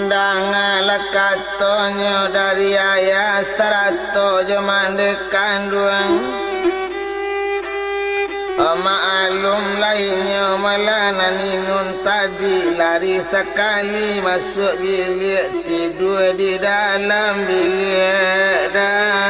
Mandangala katonyo dari ayah sarato jomande kanduang Ma'alum lainnya malana ninun tadi lari sekali masuk bilik tidur di dalam bilik dalam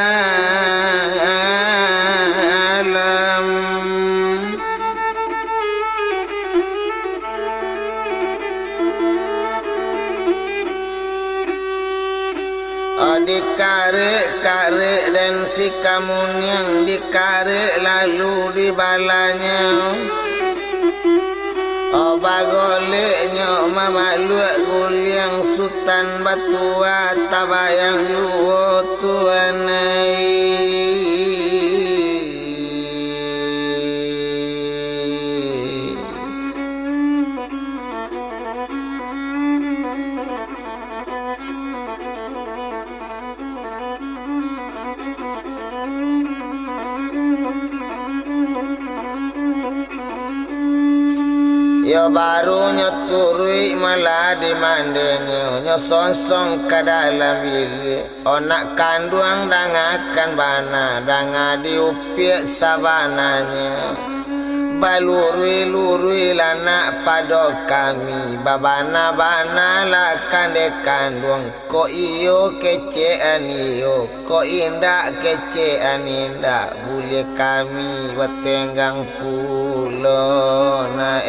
dikarik-karik dan si kamun yang dikarik lalu dibalanya bagoleknya mamaluk guliang sultan batua tabayang juo tuanai Yo baru nyoturi malah dimandenyo nyo sonsong ke dalam bilik onak kanduang dangakan bana danga diupiak sabananya balurui-lurui lanak pada kami babana-bana lakan de kanduang ko iyo kecean iyo ko indak kecean indak boleh kami bertenggang pulo na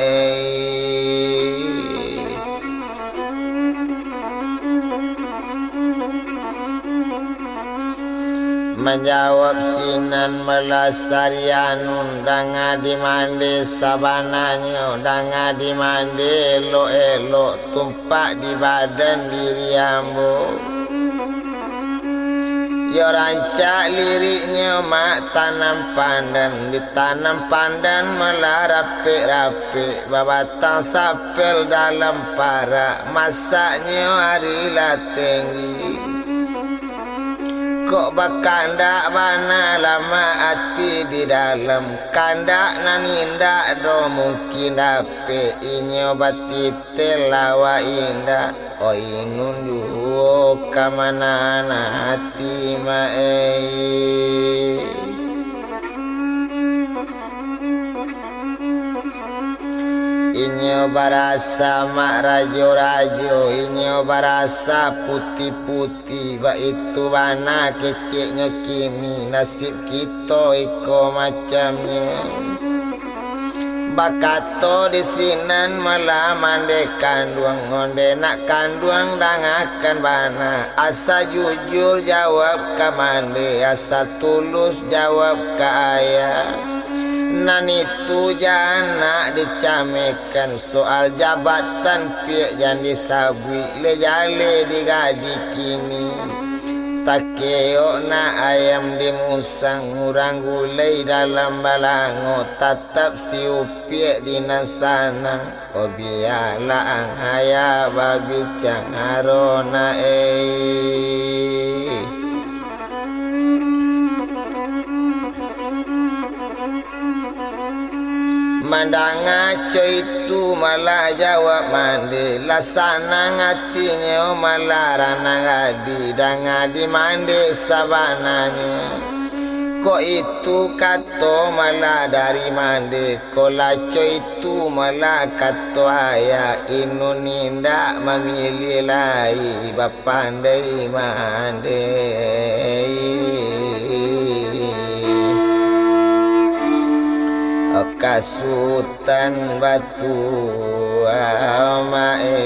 menjawab sinan melasarianun danga dimande sabananya danga dimande elok-elok tumpak di badan diri ambo yo rancak liriknya mak tanam pandan ditanam pandan malah rapik-rapik babatang sapel dalam parak masaknya harilah tinggi kok bakandak bana lama hati di dalam kandak nanindak do mungkin dape inyo batitel lawa indah oh inun juo kamana hati mae inyo barasa mak rajo-rajo inyo barasa putih-putih ba itu bana keceknya kini nasib kita iko macamnya bakato di sinan malah mande kanduang ngonde nak kanduang dangakan bana asa jujur jawab ke mande asa tulus jawab ke ayah nan itu jana dicamekan soal jabatan piak jan disabui lejale digadi kini takeo na ayam dimusang ngurang gulai dalam balango tatap siu piak dinasanang obiala ang haya babi cang arona mandanga itu malah jawab mandi lasana ngatinya malah ranang adi danga di mandi sabananya kok itu kato malah dari mandi kolaco itu malah kato ayah inu nindak memilih lai bapandai mandi kasutan batu amae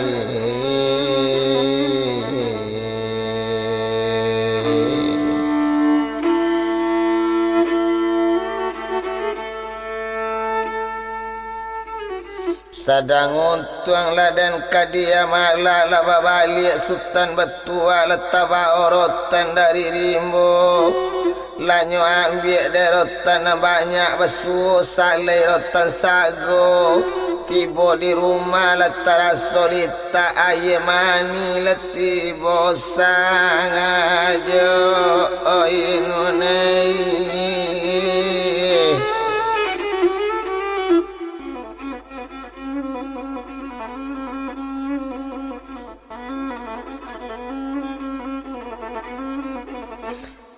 sadang untuang ladan kadia malah laba balik sultan betua letaba orotan dari rimbo lanyo ambil dari rotan banyak besu salai rotan sago tiba di rumah letara solita aye mani letibo sang ajo oh inunai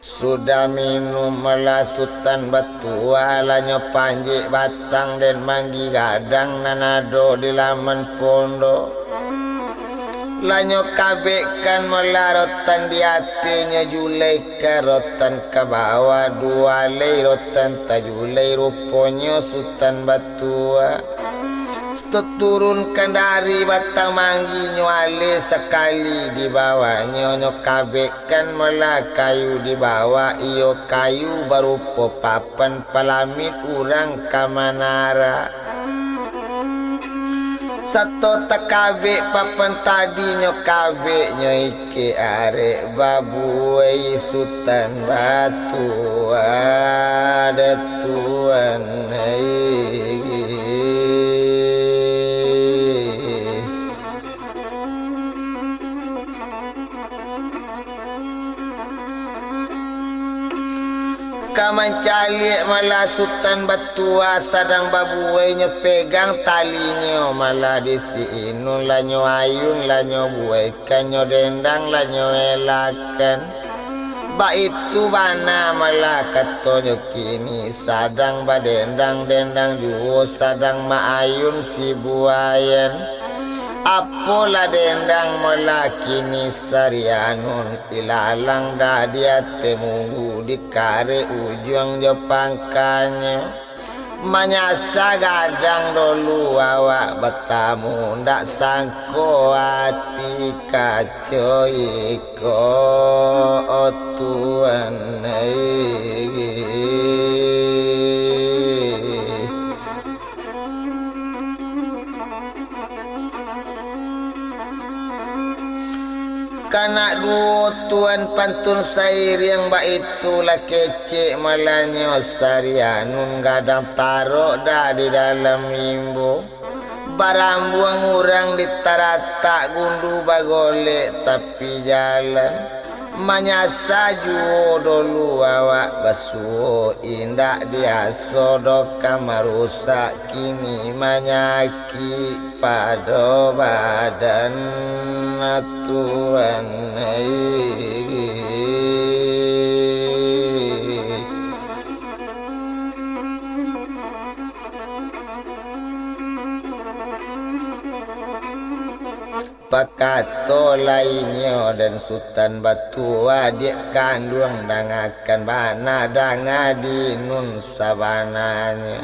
sudah minum melasutan batua lanyo panji batang dan manggi gadang nanado di laman pondok lanyo kabekan melarotan di hatinya julai ke rotan ke bawah dua lei rotan tajulai ruponyo sultan batua turunkan dari batang manggi nyuale sekali di bawahnya nyo kabekan mela kayu di bawah iyo kayu baru papan palamit urang kamanara satu tekabe papan tadi nyo kabe nyo ike arek babu sultan batu ada tuan Kamancalik malah sultan batua sadang babuai nyo pegang talinyo malah disiinun lanyo ayun lanyo buai kanyo dendang lanyo elakan ba itu bana malah katonyo kini sadang badendang dendang juo sadang maayun si buayan apola dendang melakini sarianun ilalang dah dia temunggu di kare ujung jo pangkanya manyasa gadang dulu awak betamu ndak sangko hati kacau iko tuan kanak dua tuan pantun sair yang baik itulah kecek malanyo sarianun gadang taruh dah di dalam limbo barang buang orang ditarata gundu bagole tapi jalan manyasa juo dulu awak basuh indak dia sodok kamar rusak kini manyaki pada badan Tuhan Pakato lainnya dan sultan batua dia kandung dangakan bana danga di nun sabananya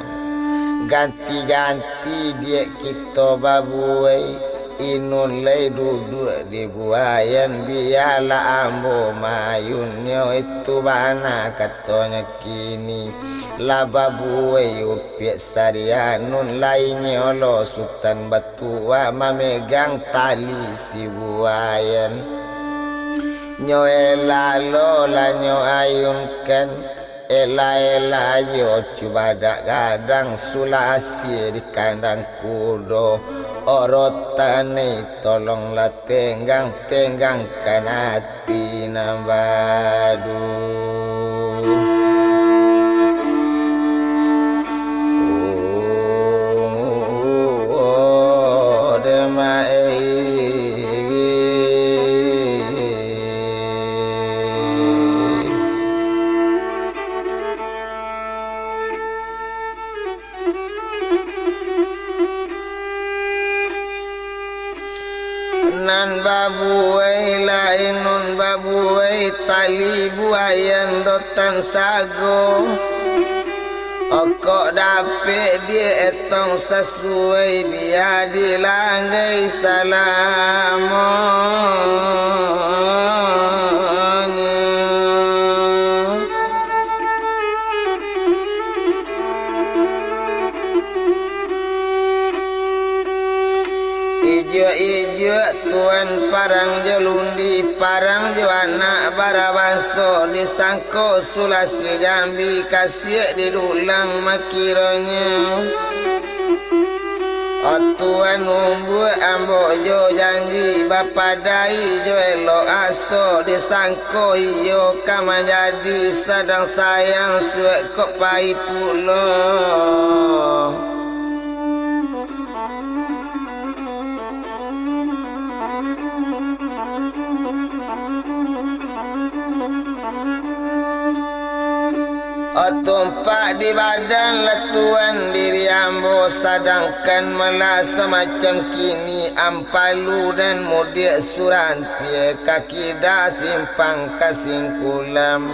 ganti-ganti dia kita babuai inun lay duduk di buayan biarlah ambo mayunnya itu bana katanya kini laba buai upiak sarianun lainnya lo sultan batua memegang tali si buayan nyoela lo lanyo ayunkan ela yo coba dak gadang sulasi di kandang kudo orotane tolonglah tenggangkan hati nambadu nan babuai lainun babuai tali buayan dotan sago okok dapet dia etong sesuai biar dilanggai salamanya ijo tuan parang jelundi parang jo anak barabanso disangko sulasi jambi kasih didulang makironya tuan umbu ambo jo janji bapadai jo elo aso disangko iyo kama jadi sadang sayang suek kok pai pulo Tumpak di badan letuan diri ambo sedangkan malah semacam kini ampalu dan mudik surantia kaki dah simpang kasingkulam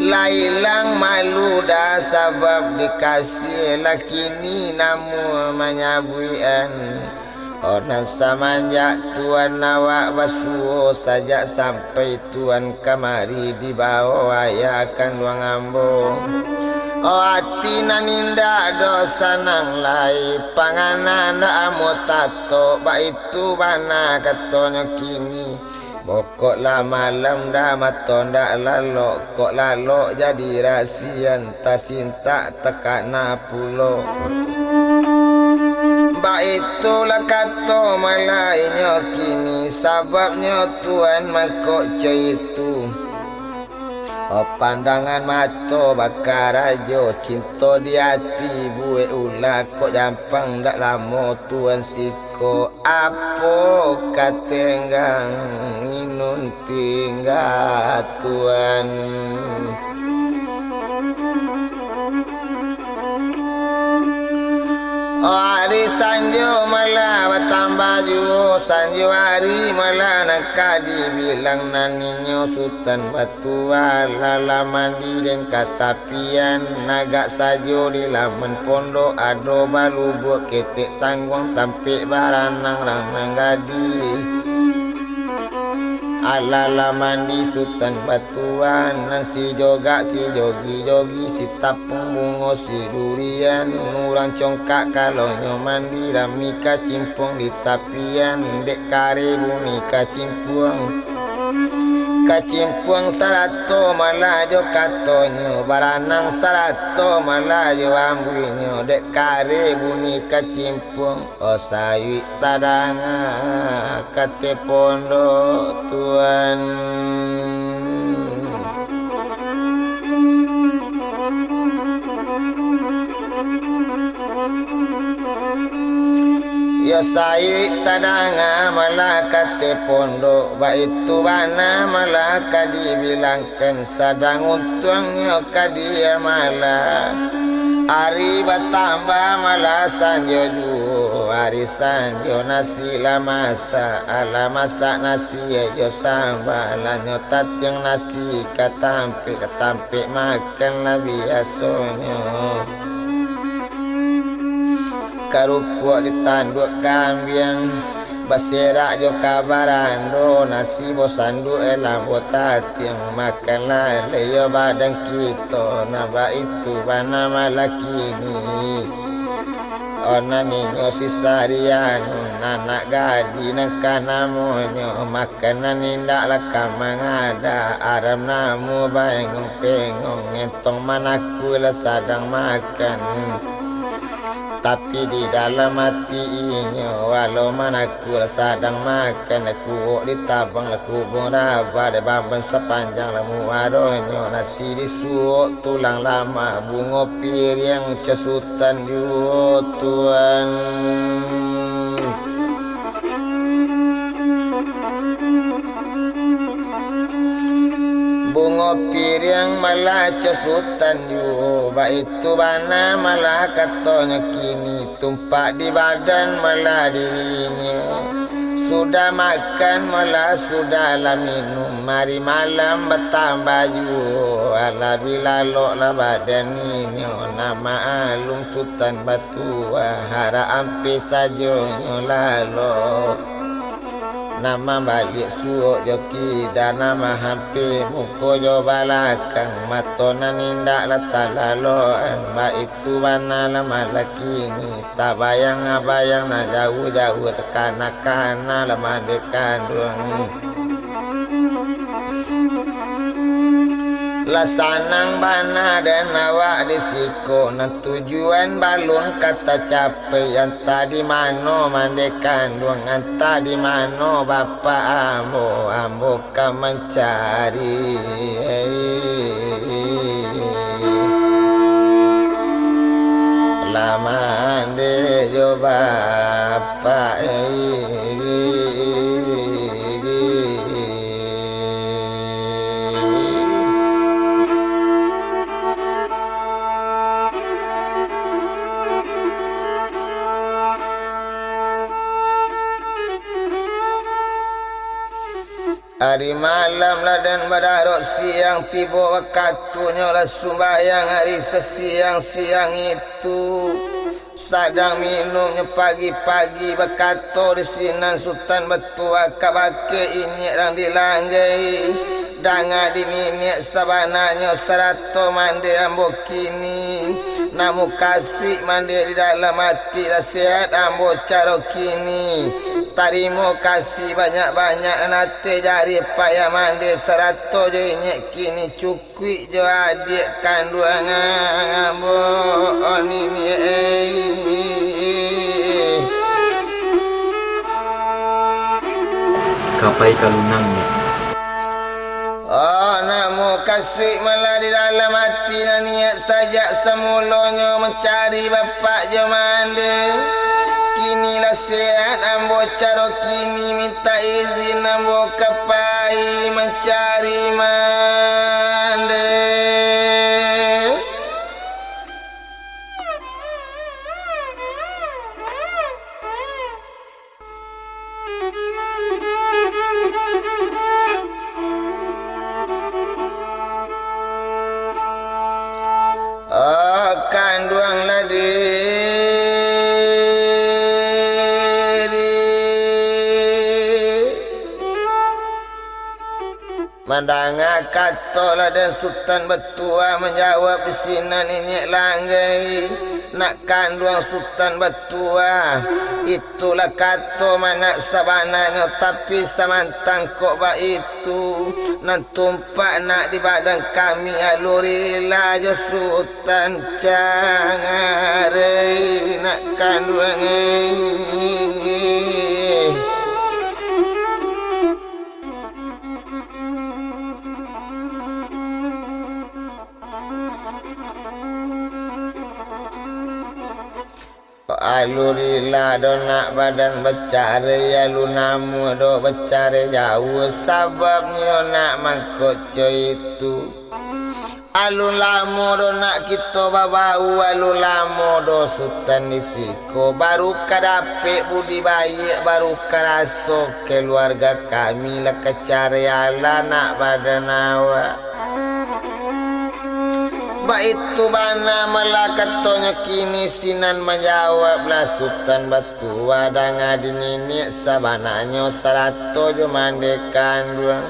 lailang malu dah sabab dikasih lakini namu menyabuian Onan semenjak Tuan awak basuh sajak sampai Tuan kamari di bawah ayakan luang ambung. Oh hati naninda dosa nang lai panganan amu tato ba itu bana katonyo kini. Pokoklah malam dah maton dak lalok kok lalok jadi rahsia tak sinta tekana pulo. Ba itulah kata malainya kini sababnya Tuhan makok itu. Oh pandangan mata bakar aja cinta di hati buat ulah kok jampang dak lama Tuhan siko apa katenggang inun tinggal Tuhan. Oh hari sanjo malah bertambah jauh sanjo hari malah nak dibilang naninyo sultan batu lala mandi dan katapian nagak sajo di laman pondok ado balu buat ketek tanggung tampik baranang ranang gadi alala mandi sultan batuan nasi joga si jogi si tapung bungo si durian nurang congkak kalau mandi rami kacimpung di tapian dek kare bumi kacimpung sarato malajo katonyo baranang sarato malajo ambuinyo dek kare bumi kacimpung osawi tadanga kate pondok Tuhan. Ya sayi tadanga malah kate pondok ba itu bana malah dibilangkan sadang untungnya kadia malah hari bertambah malah sanjo ju hari sanjo nasi la masa ala masak nasi aja sambal nyotat yang nasi katampik makan lah biasanya karupuk ditanduk kambing baserak jo kabarando nasi bosandu elang botat yang makan lale yo badan kita naba itu bana malaki ni ona ninyo sisarian anak gadi nangka namonyo makanan indak laka mangada aram namu bayang pengong ngentong manaku lah sadang makan tapi di dalam hatinya walau mana aku sedang makan aku ditabang aku bung raba de bamban sepanjang lamu aronyo nasi disuuk tulang lama bungo pir yang cesutan yu Tuhan. Bungo pir yang malah cesutan yu ba itu bana malah katanya kini tumpak di badan malah dirinya sudah makan malah sudah lah minum mari malam bertambah yu ala bila lok lah badan ninyo nama alung sultan batu hara ampe sajo nyolalo nama balik suok joki dan nama hampi muko jo balakang matonan indak letak laloan ba itu mana lama laki ni tak bayang na jauh tekana lama dekan duang lasanang bana dan awak disiko na tujuan balun kata capai anta di mano mandekan duang anta di mano bapa ambo ka mencari lama de jo bapa Hari malam lah dan badarok siang tiba waktunya lah sumbayang hari sesiang-siang itu. Sadang minumnya pagi-pagi bakato di sinan Sultan Betua kabake inyek rang dilanggai. Danga dininik sabananya serato mande ambo kini. Namu kasih mande di dalam hati lah sehat ambo caro kini. Tarimo kasih banyak-banyak nate jari payah mande serato je inyek kini cukui je adik kandungan ambo onini Kapai kalunangnya. Oh, namu kasih malah di dalam hati dan niat saja semulanya mencari bapak je mande. Kinilah sehat ambo caro kini minta izin ambo kapai mencari mande. Oh, kanduang Mandanga katola dan Sultan Betua menjawab di sinan inyek langgai. Nak kandung Sultan Betua itulah kato mana sabananya tapi samantang kok ba itu nan tumpak nak di badan kami alurilah jo Sultan cangare nak kandung alurilah do nak badan becare alu namu do becare jauh sababnya nak mangkoco itu alu lamo do nak kita babau alu lamo do Sultan disiko baru kadapik budi baik baru karaso keluarga kami lah kecare ala nak badan awak. Ba itu bana malakatonya kini sinan menjawablah Sultan Betua danga dininik sabananya serato jo mande kandung.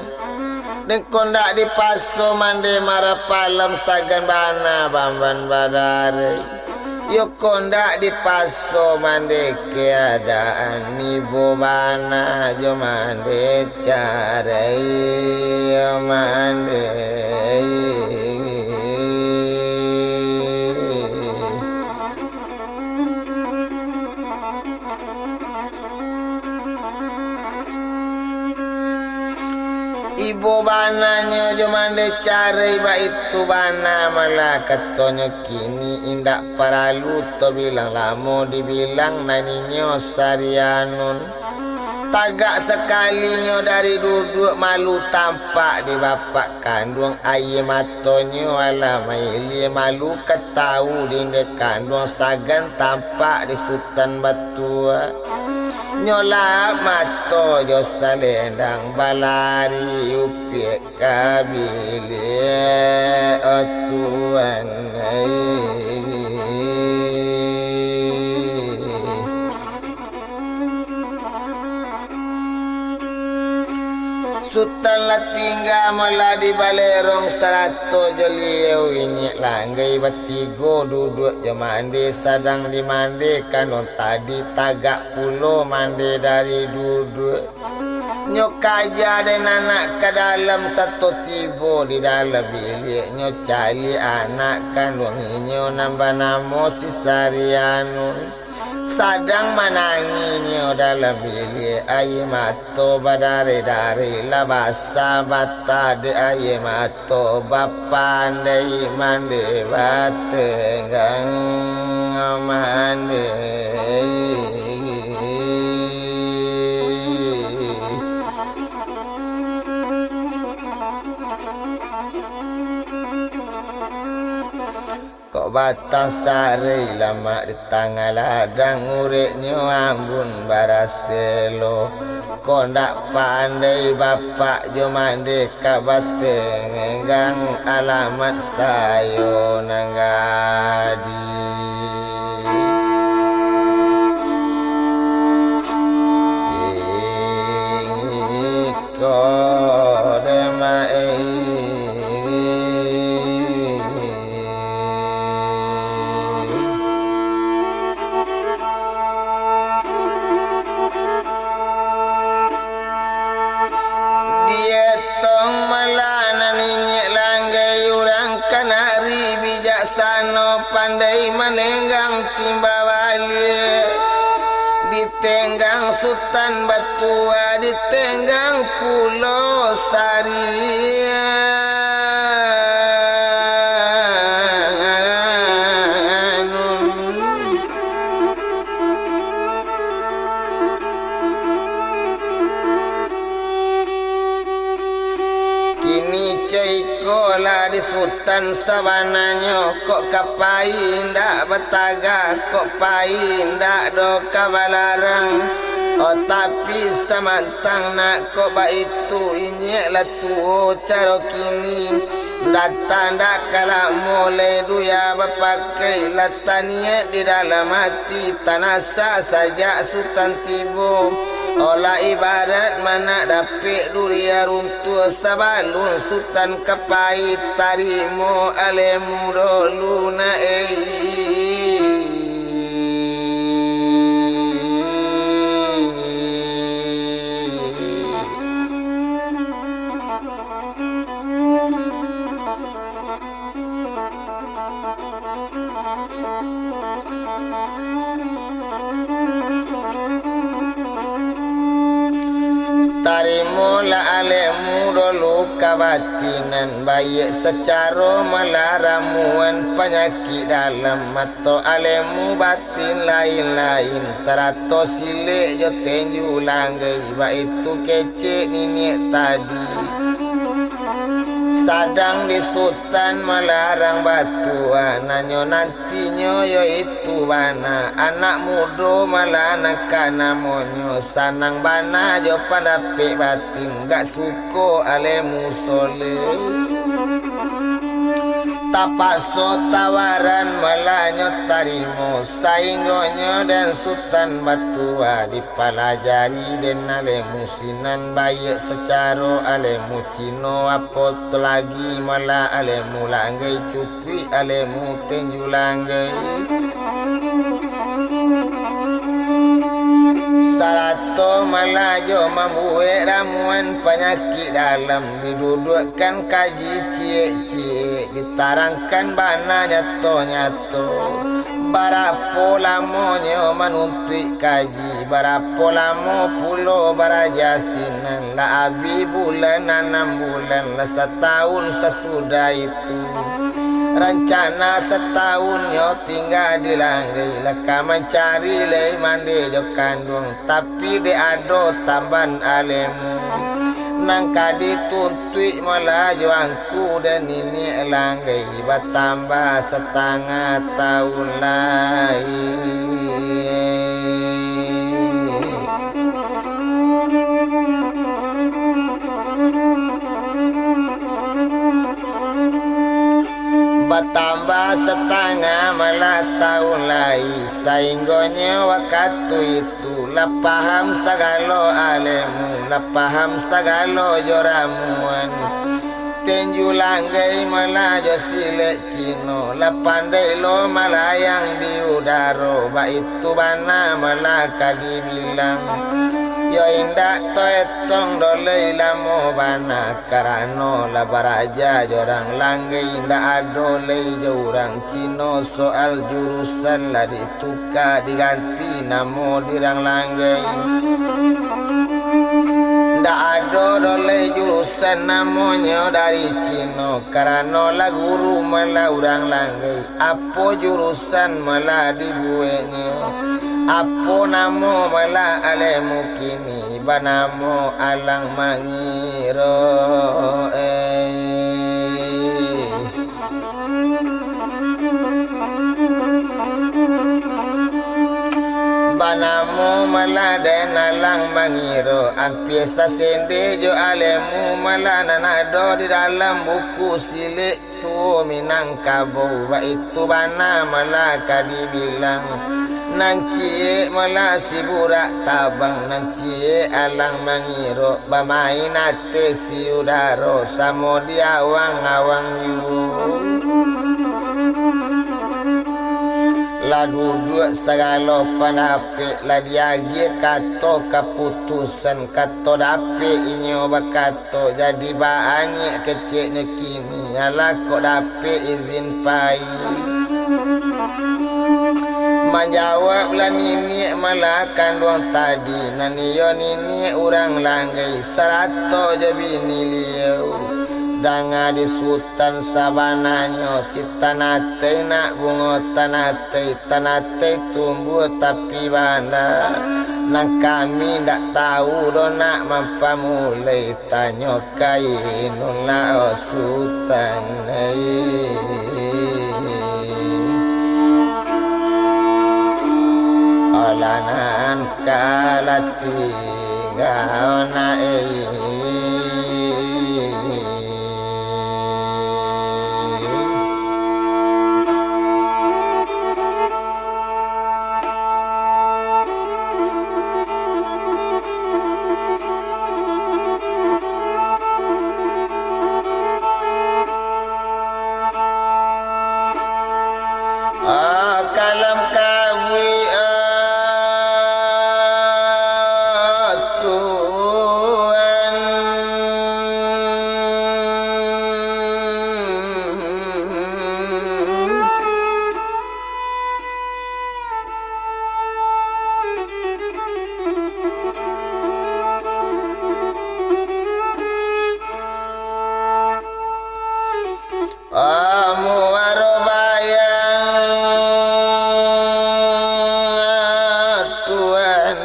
Dan kondak di paso mande marapalam sagan bana bamban badare. Yo kondak di paso mande keadaan ibu bana jo mande carai yo mande. Ibu bananya jo mande cari ba itu bana malah katonyo kini indak paralu to bilang lamo dibilang naninyo sarianun tagak sekalinya dari duduk malu tampak di bapak kandung aye matonyo ala maili malu ketau dinde kandung sagan tampak di Sultan Betua. Nyola mato jo salendang balari upiek kabile otuan Sultan lah tinggal mula di balerong serato joliau inyek langgai batigo duduk je mandi sadang di mandi kanon tadi tagak pulo mandi dari duduk nyok aja dan anak ke dalam satu tibo di dalam bilik nyok cali anak kandung inyo nambah namo si Sarianun. Sadang mananginyo dalam bilik aye mato badare-dare la basa batade aye mato bapandai mande batenggang mande. Kok batang sari lama di tangga ladang ureknya ambun baraselo. kondak pandai bapak jomande kabateng enggang alamat sayo nanggadi pandai menenggang timba wali ditenggang Sultan Batua ditenggang Pulau Sari di Sultan sawananya kok kapain dak betaga kok pain dak do kabalarang oh tapi samantang nak kok ba itu inyek lah tuo caro kini datang dak kala mulai duya berpakai latania di dalam hati tanasa saja Sultan tibo olah ibarat mana dapik duria runtuh sabalun Sultan kapait tarimo alemu doluna tarimola alemu dulu kabatinan baik secara melaramuan penyakit dalam atau alemu batin lain-lain 100 silik jo tenju langgai baik itu kece ninik tadi sadang di Sultan melarang batu nanyo nantinya yaitu bana anak muda malah nakana monyo sanang bana jo pada pek batin gak suko alemu soleh tapakso tawaran malanyo tarimo sainggonyo dan Sultan Batua dipelajari dan alemu sinan baik secara alemu cino apa lagi malah alemu langgai cupi alemu tenju langgai sarato malajo membuat ramuan penyakit dalam didudukkan kaji cie-cie ditarangkan bana nyato-nyato barapo lamonyo menuntut kaji barapo lamo pulo barajasinan la abi bulan 6 bulan lah setahun sesudah itu rencana setahun yo tinggal di langgai leka mencari lei mandi jo kandung tapi de ado tamban alemu nangka dituntui malah jo angku dan ini langgai bertambah setengah tahun lagi bertambah setengah malah tahun lain sainggonya waktu itu lah paham segalo alemu lah paham segalo joramuan tenju langgai malah jo silek cino lah pandai lo malayang di udara ba itu bana malah kadibilang yo indak toetong dolei lamo bana karano la baraja jorang langgai indak adolei jorang cino soal jurusan lah ditukar diganti namo dirang langgai ndak ado dolei jurusan namonyo dari cino karano la guru malah urang langgai apo jurusan malah dibuenyo apo namo malah alemu kini banamo alang mangiro banamo malah den alang mangiro ampiesa sende jo alemu malana nado di dalam buku silik tu Minangkabau ba itu bana malaka dibilang nancie mala siburak tabang nancie alang mangiro bamainate si udaro samo diawang-awang yu la duduk segala panape la diage kato keputusan kato dape inyo bakato jadi banyak keciknya kini ala kok dape izin pai menjawab lah nini malah kandung tadi naniyo nini orang langgai 100 je bini liau danga di sultan sabananyo si tanate nak bunga tanate tumbuh tapi bana nang kami ndak tahu do nak mampamulai tanyo kainula sultan olanan kalati gaona kalam kawi tuan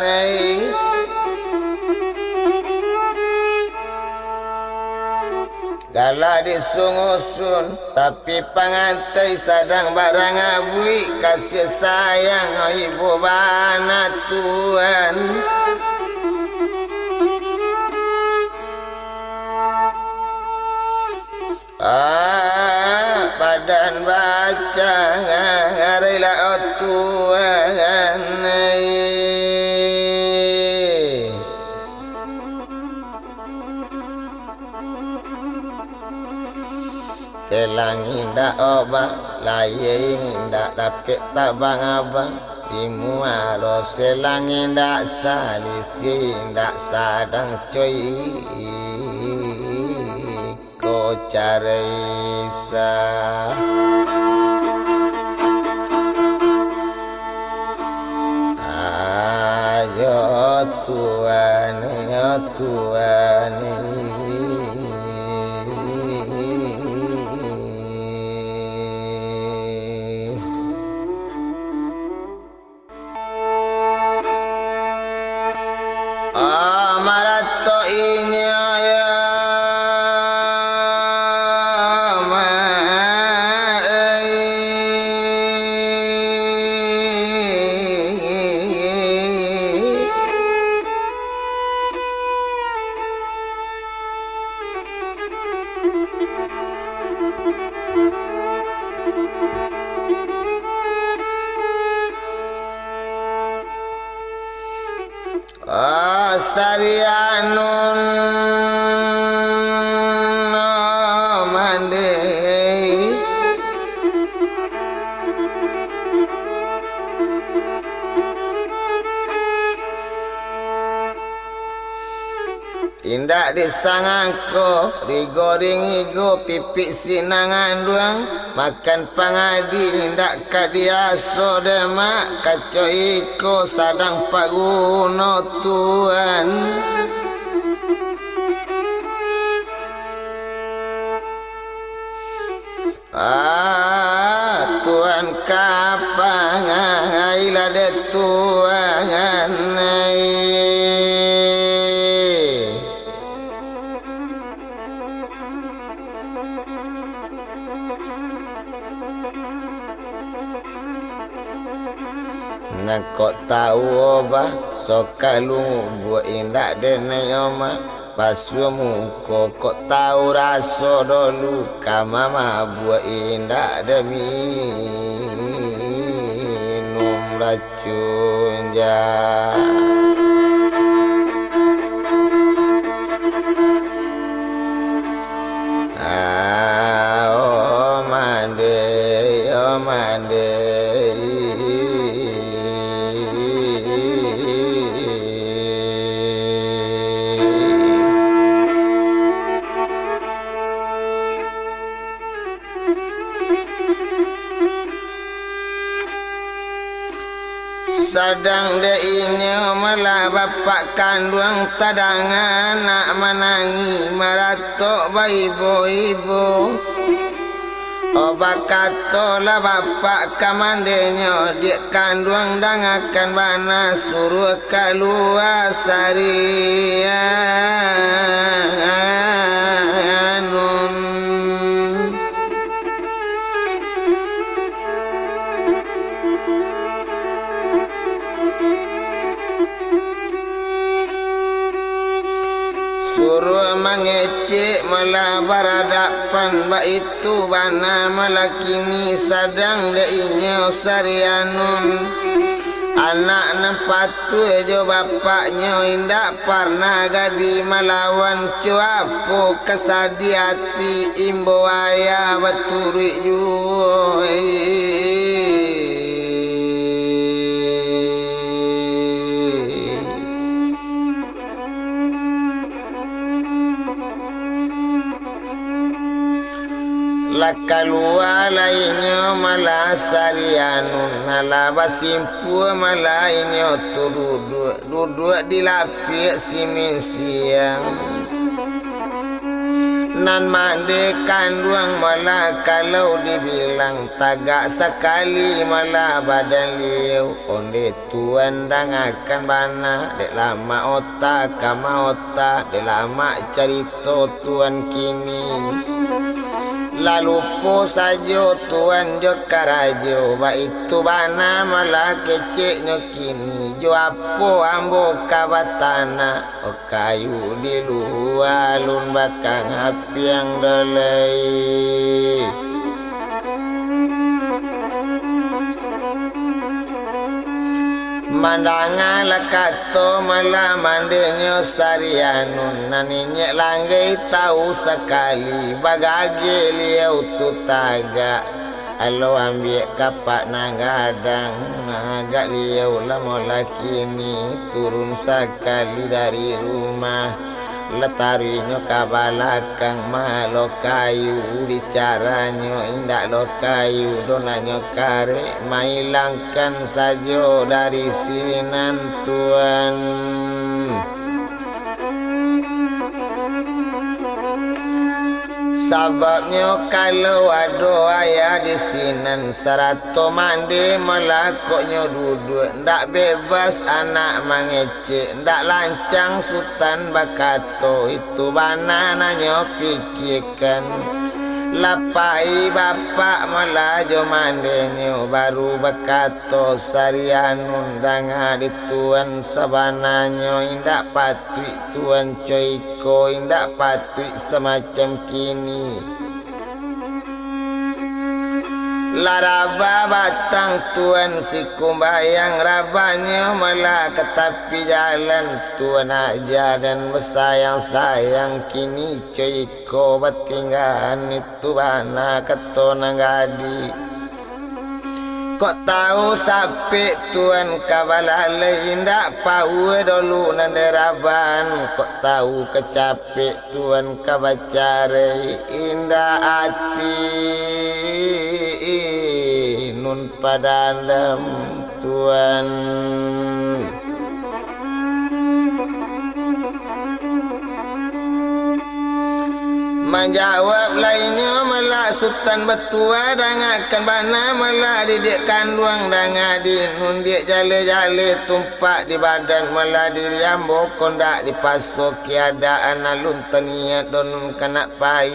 Gala disungusun tapi pangantai sadang barang abui kasih sayang ibu bana tuan badan baca ngarila tuan Kelang indah obang, laying indah dapet tabang abang di muaro selang indah salisi indah sadang coy ko carisa ayo tuan marato inya ya Sarianun mande tindak disangangko digoreng igo pipik sinangan duang makan pangadi ndak kadiaso demak kaco iko sadang paguno tuan tuan kapang aila de tuan Kok tahu obah sokalu buat indak denai oma pasu muko kok tahu raso dulu kamama buat indak demi minum racun ja. Oh mande sadang de ini malah bapak kandung tadangan nak menangi maratok ibu-ibu. Oba katola bapak kamandenyo dia kandung dangakan bana suruh keluar sarianun. Suruh mengecek malah berhadapan bak itu bana melakini sadang deinyo sarianun. Anak nempatu ejo bapaknya indak pernah gadi melawan cuapu kesadi hati imbo ayah baturi kalua lainyo malah sarianun nala basimpu malainyo tu duduk di lapik simin siang nan mande kandung malah kalau dibilang tagak sekali malah badan liu onde tuan dangakan bana dek lama otak kama otak dek lama cerita tuan kini. Lalu po sajo tuan jo karajo ba itu bana malah keceknya kini jo apo ambo kabatana o kayu di luar lun bakang api yang delai. Mandangan lakato malah mandenyo sarianun naninya langgai tahu sekali bagage liau tu taga alo ambil kapak nagadang agak liau lama laki ni turun sekali dari rumah letarinyo kabalakang malo kayu bicaranya indak lo kayu donanyo kare mailangkan sajo dari sinan tuan. Sababnya kalau ada ayah di sinan serato mandi melakoknya duduk ndak bebas anak mengecek ndak lancang sultan bakato itu bana nanyo pikirkan lapai bapak melajo mandenyo baru bakato sarianun danga di tuan sabananyo indak patui tuan coiko indak patui semacam kini. Laraba batang tuan si kumbayang rabanya malah ke tepi jalan tuan aja dan bersayang-sayang kini coiko bertinggalan itu bana ketona gadi. Kok tahu sampai tuan kabalale indak pau dulu nanderaban kok tahu kecapek tuan kabacare indah hati nun padandam tuan. Menjawab lainnya malah sultan betua dangakan bana malah didik kandung danga di nun dia jale-jale tumpak di badan malah diri ambo kondak dipasok keadaan alun taniat don kena pai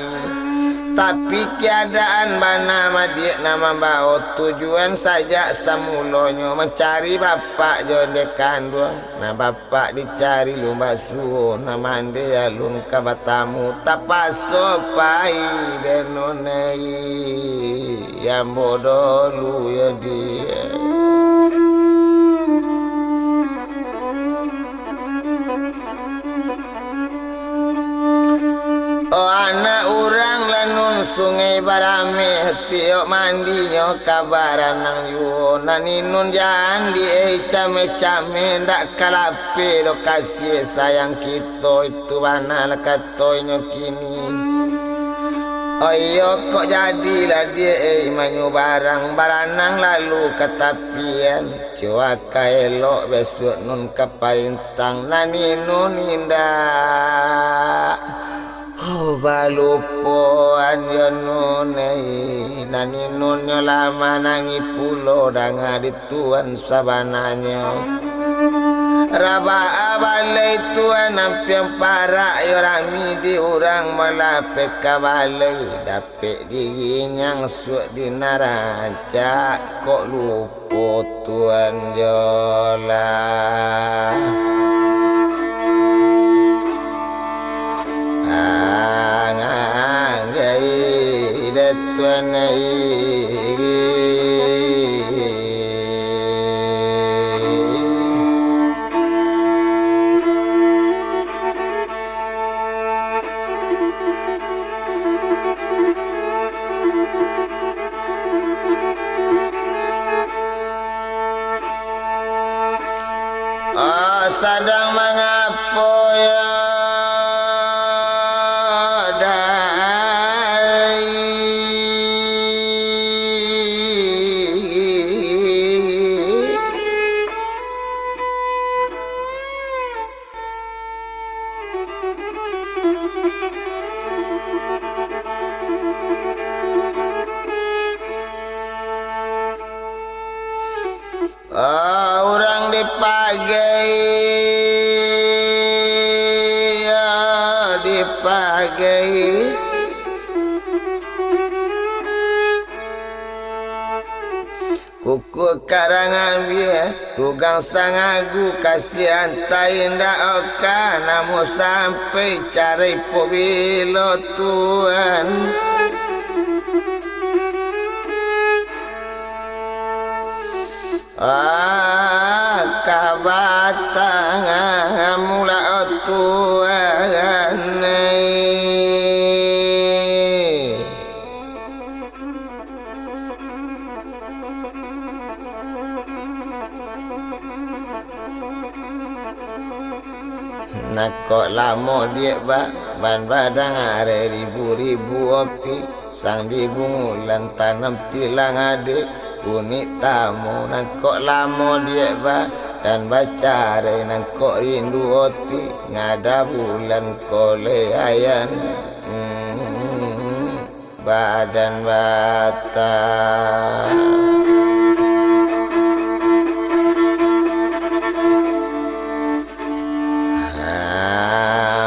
Tapi keadaan mana madik nama bau tujuan saja semulanya mencari bapak jode kandung. Nah bapak dicari lumba suo nama dia lun kabatamu tapaso pai denonei yang bodoh lu ya dia. Oh anak orang lanun sungai barame tiok mandinya kabaran nang yu naninun jangan di came-came ndak kalape do kasih sayang kita itu mana katoinyo kini. Oh iyo kok jadilah dia manyu barang baranang lalu ketapian cuaca elok besok nun kaparintang naninun indah. Oh balupoan ya nunai nani nunnya lama nangi pulo danga dituan sabananya raba abalai tuan nampiang para yorami di orang melapek kabalai dapet diginyang suak di naraca kok lupo tuan jola. Tuan sedang mengapo ya orang dipagai ya dipagai kuku karangan biar tugang sangagu kasihan tainda oka namu sampai cari pobilo tuan. Kabatang mula tuan nak kok lama dia ban badang are ribu-ribu opi sang dibungulan tanam pilang adik unik tamu nangkok lama dia dan baca re nangkok rindu oti ngada bulan kole ayan badan bata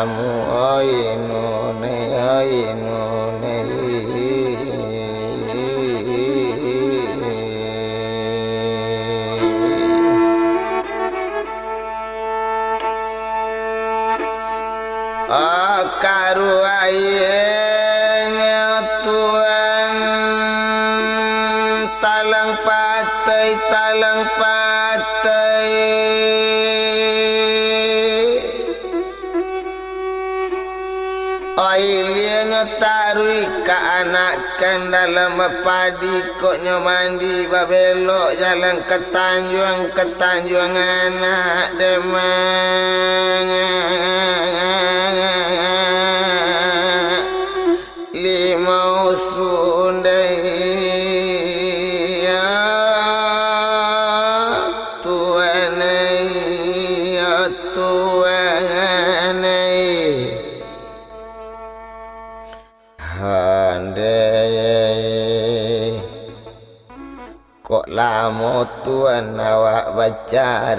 amu oinu ne karu ayahnya tuan talang patai oilianya tarui ke anakan dalam padi koknya mandi babelok jalan ke Tanjung anak demang limau sundai ya tuanai handai kok lama tuan awak baca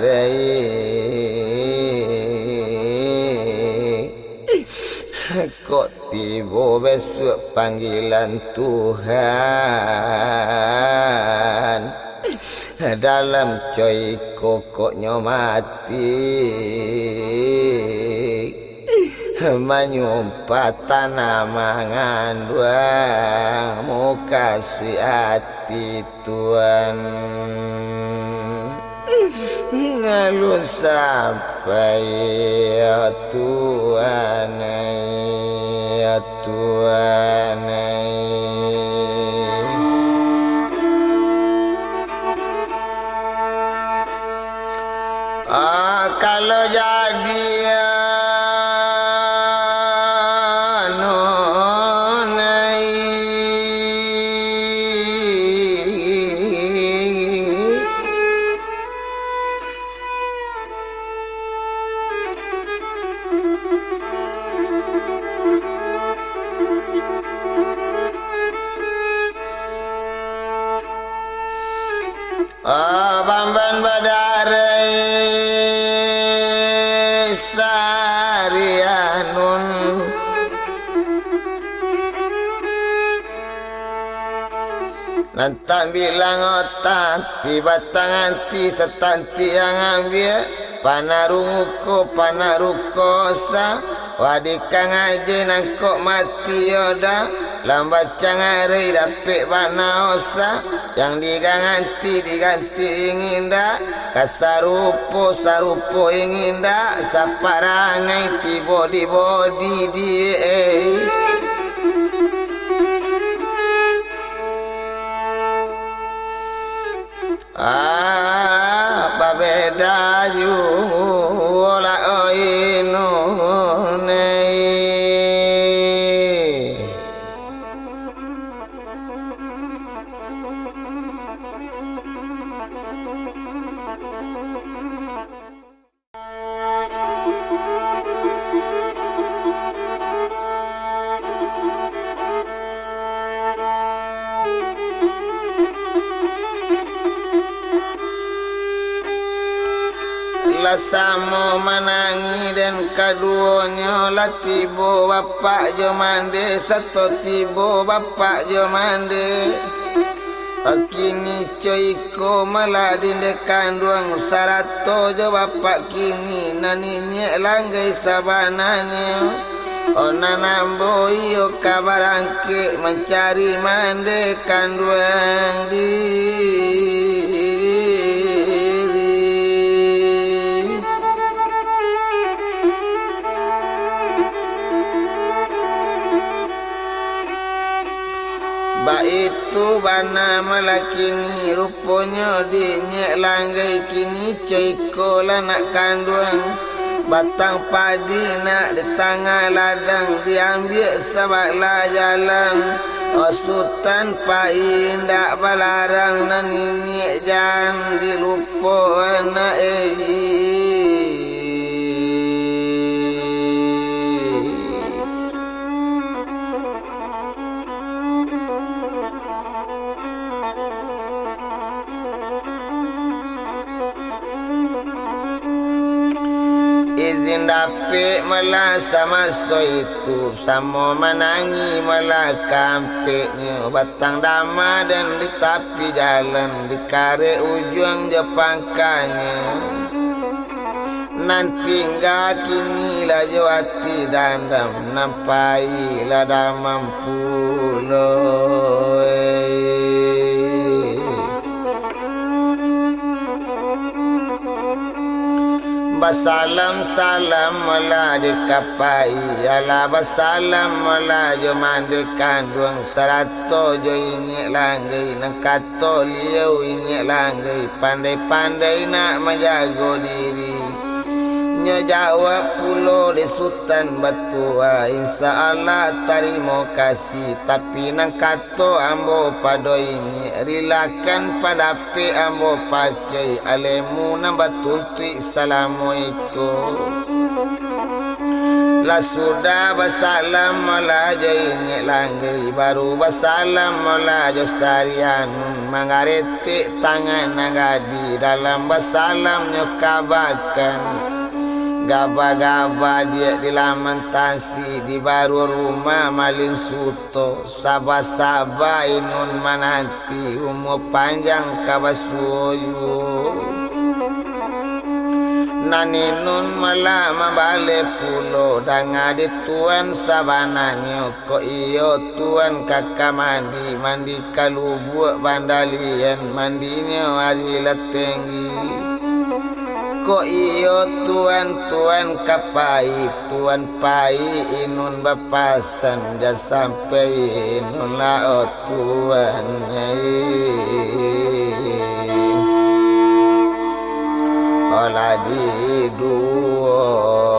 kok tiba besok panggilan Tuhan dalam coy kokoknya mati menyumpat tanah mangandua muka hati Tuhan ngalun sampai ya Tuhan ya Tuhan kalau jadi Bamban badare sarianun nantang bilang otak tiba tangan ti setanti yang ambil panaruko sa wadikang aja nangkok mati yoda lambat cangari dapik bana osa yang diganti ingin dak kasarupo sarupo ingin dak saparangai ti body die babeda yu ola oinu Lasamo menangi dan kaduanya latibo bapak jomande satu tibo bapak jomande kini coiko malah dindekan duang sarato jo bapak kini naninya langgai sabananya ona nambo iyo kabarangke mencari mande kanduang di itu bana malakini rupanya dinyek langgai kini coiko nak kandung batang padi nak di tengah ladang diambil sabaklah jalan osutan pain dak balarang naninyek jan dilupo anak izin dapik malah sama so itu sama menangi malah kampeknya batang dama dan di tepi jalan di kare ujung jepangkanya nanti enggak kini lah jawati dandam nampai lah damam pulau basalam salam malah dikapai ala basalam malah jo mande kandung sarato jo inyek langgai nang kato liau inyek langgai pandai-pandai nak menjaga diri nyo jawab pulo di Sultan Batua insya-Allah terima kasih tapi nang kato ambo pado ini rilakan padape ambo pakai alemu nang batuntui assalamualaikum la sudah basalam malah jainya langgai baru basalam malah jo sarian mangaretik tangan nagadi dalam basalam nyo kabakan Gaba-gaba dia dilamentasi di baru rumah malin suto. Saba-saba inun manati umur panjang kabasuyo. Naninun malah bale pulo danga di tuan sabananyo ko iyo tuan kakak mandi kalubuk bandalian mandinya hari letengi ko iyo tuan kapai tuan pai inun bapasan ja sampai inun laot tuan olah di duo